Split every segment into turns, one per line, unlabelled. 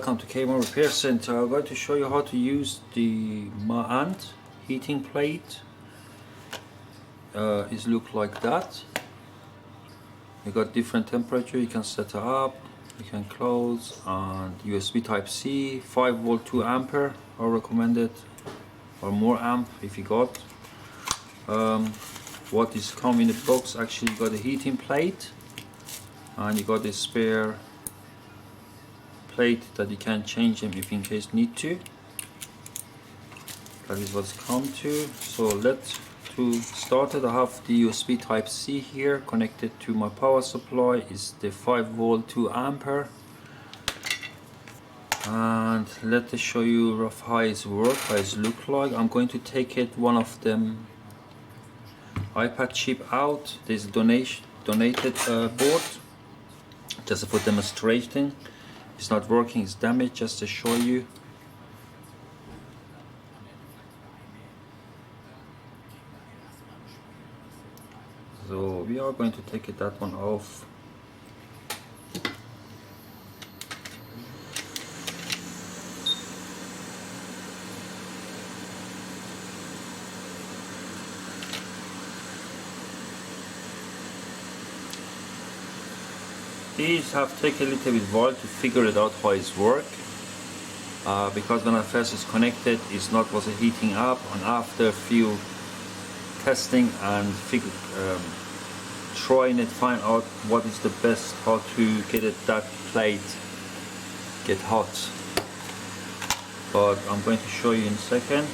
welcome to K1 Repair Center. I'm going to show you how to use the ant heating plate. It looks like that. You got different temperature, you can set it up, you can close, and USB type C, 5 volt 2 ampere are recommended, or more amp if you got. What is come in the box, actually you got a heating plate and you got a spare plate that you can change them if in case need to. That is what's come to. So let's start it. I have the USB type C here connected to my power supply. Is the 5 volt 2 ampere, and let me show you rough how it works, how it look like. I'm going to take one of them iPad chip out. This donated board, just for demonstrating. It's not working, it's damaged, just to show you. So we are going to take that one off. These have taken a little bit while to figure it out how it's work, because when I first is connected, it's not was heating up, and after a few testing and trying it, find out what is the best, how to get that plate get hot. But I'm going to show you in a second.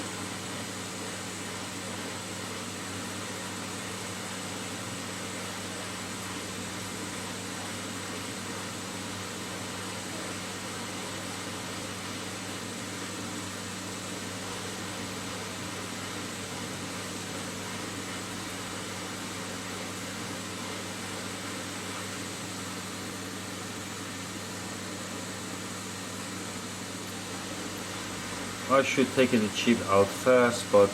I should take the chip out first, but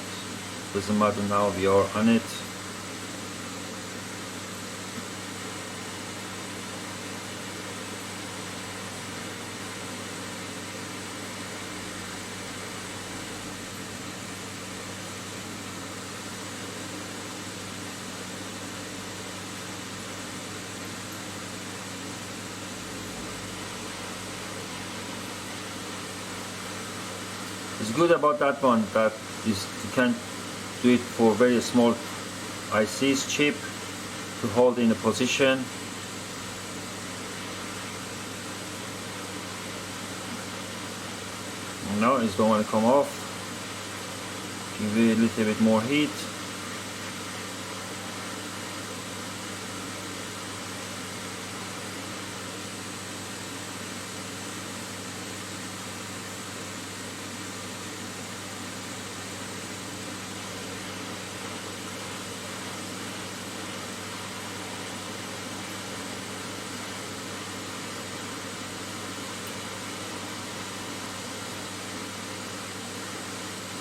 doesn't matter now, we are on it. It's good about that one that is you can do it for very small ICs, chip to hold in a position. Now it don't want to come off. Give it a little bit more heat.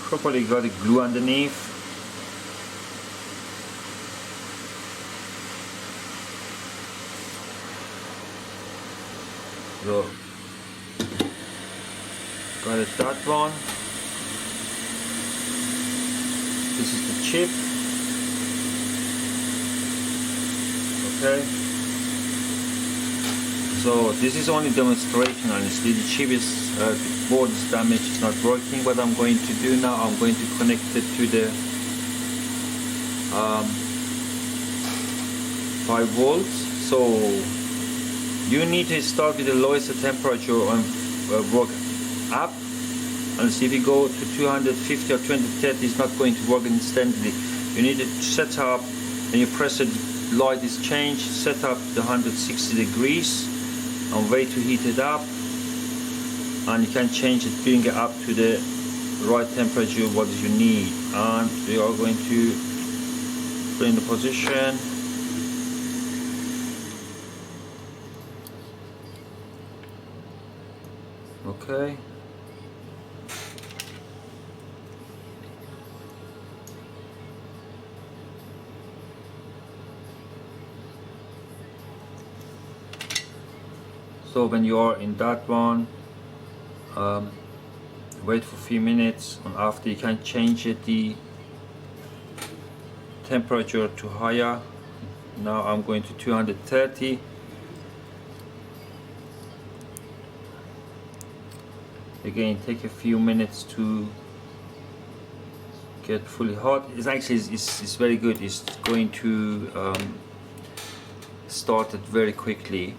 Probably got a glue underneath. So got it, that one. This is the chip. Okay. So this is only demonstration, honestly. The chip is the board is damaged, it's not working. What I'm going to do now, I'm going to connect it to the 5 volts. So you need to start with the lowest temperature and work up, and see if you go to 250 or 230, it's not going to work instantly. You need to set up, when you press it, light is changed, set up the 160 degrees and wait to heat it up, and you can change it, bring it up to the right temperature what you need. And we are going to put in the position. Okay. So when you are in that one, wait for a few minutes, and after you can change it the temperature to higher. Now I'm going to 230. Again, take a few minutes to get fully hot. It's actually it's very good. It's going to start it very quickly,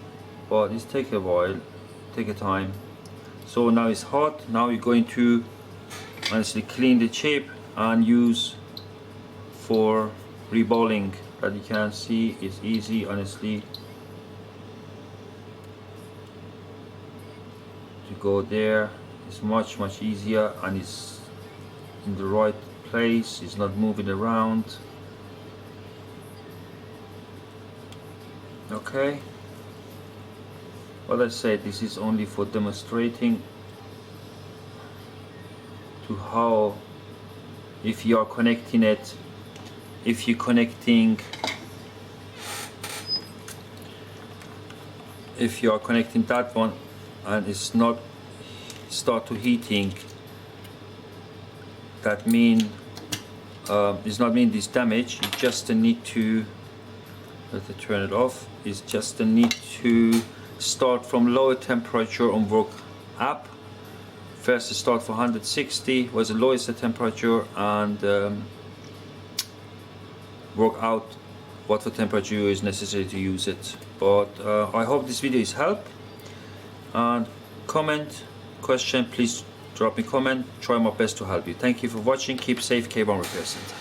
but it's take a while, take a time. So now it's hot. Now you're going to honestly clean the chip and use for reballing. That you can see it's easy, honestly, to go there. It's much easier, and it's in the right place. It's not moving around. Okay, well, I said this is only for demonstrating to how, if you are connecting it, if you're connecting that one and it's not start to heating, that mean does not mean this damage. You just need to let it turn it off. It's just a need to start from lower temperature and work up. First start for 160 was the lowest temperature, and work out what the temperature is necessary to use it. But I hope this video is help, and comment, question, please drop me comment. Try my best to help you. Thank you for watching. Keep safe. K1 Repair Center.